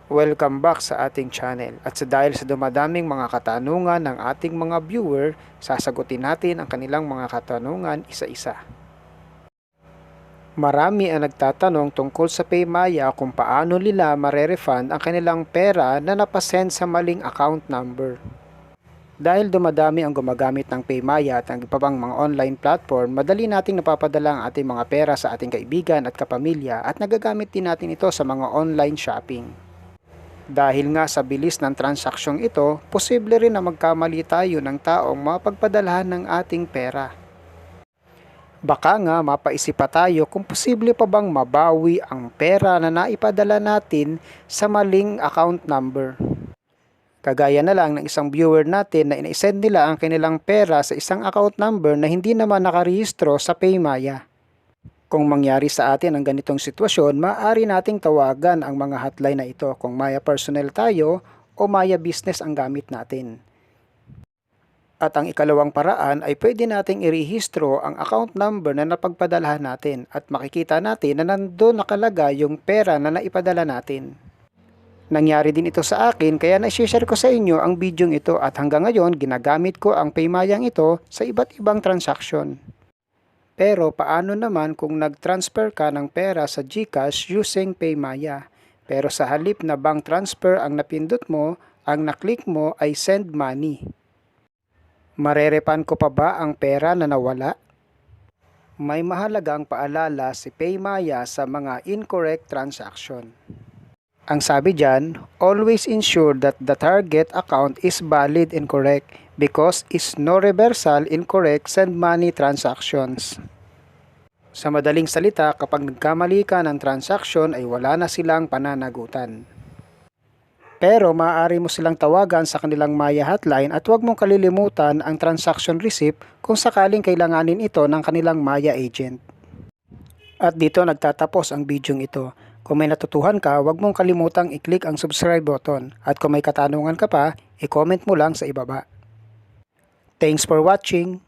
Welcome back sa ating channel at dahil sa dumadaming mga katanungan ng ating mga viewer, sasagutin natin ang kanilang mga katanungan isa-isa. Marami ang nagtatanong tungkol sa PayMaya kung paano nila marerefund ang kanilang pera na napasend sa maling account number. Dahil dumadami ang gumagamit ng PayMaya at ang iba pang mga online platform, madali nating napapadala ang ating mga pera sa ating kaibigan at kapamilya at nagagamit din natin ito sa mga online shopping. Dahil nga sa bilis ng transaksyong ito, posible rin na magkamali tayo ng taong mapagpadalahan ng ating pera. Baka nga mapaisip pa tayo kung posible pa bang mabawi ang pera na naipadala natin sa maling account number. Kagaya na lang ng isang viewer natin na ina-send nila ang kanilang pera sa isang account number na hindi naman nakarehistro sa PayMaya. Kung mangyari sa atin ang ganitong sitwasyon, maaari nating tawagan ang mga hotline na ito kung Maya Personnel tayo o Maya Business ang gamit natin. At ang ikalawang paraan ay pwede nating irehistro ang account number na napagpadalahan natin at makikita natin na nandoon nakalagay yung pera na naipadala natin. Nangyari din ito sa akin kaya na-share ko sa inyo ang video ito at hanggang ngayon ginagamit ko ang PayMayang ito sa iba't ibang transaksyon. Pero paano naman kung nag-transfer ka ng pera sa GCash using PayMaya? Pero sa halip na bank transfer ang napindot mo, ang naklik mo ay send money. Marerepan ko pa ba ang pera na nawala? May mahalagang paalala si PayMaya sa mga incorrect transaction. Ang sabi dyan, always ensure that the target account is valid and correct because is no reversal incorrect send money transactions. Sa madaling salita, kapag nagkamali ka ng transaction ay wala na silang pananagutan. Pero maaari mo silang tawagan sa kanilang Maya hotline at huwag mong kalilimutan ang transaction receipt kung sakaling kailanganin ito ng kanilang Maya agent. At dito nagtatapos ang bidyong ito. Kung may natutuhan ka, huwag mong kalimutang i-click ang subscribe button at kung may katanungan ka pa, i-comment mo lang sa ibaba. Thanks for watching!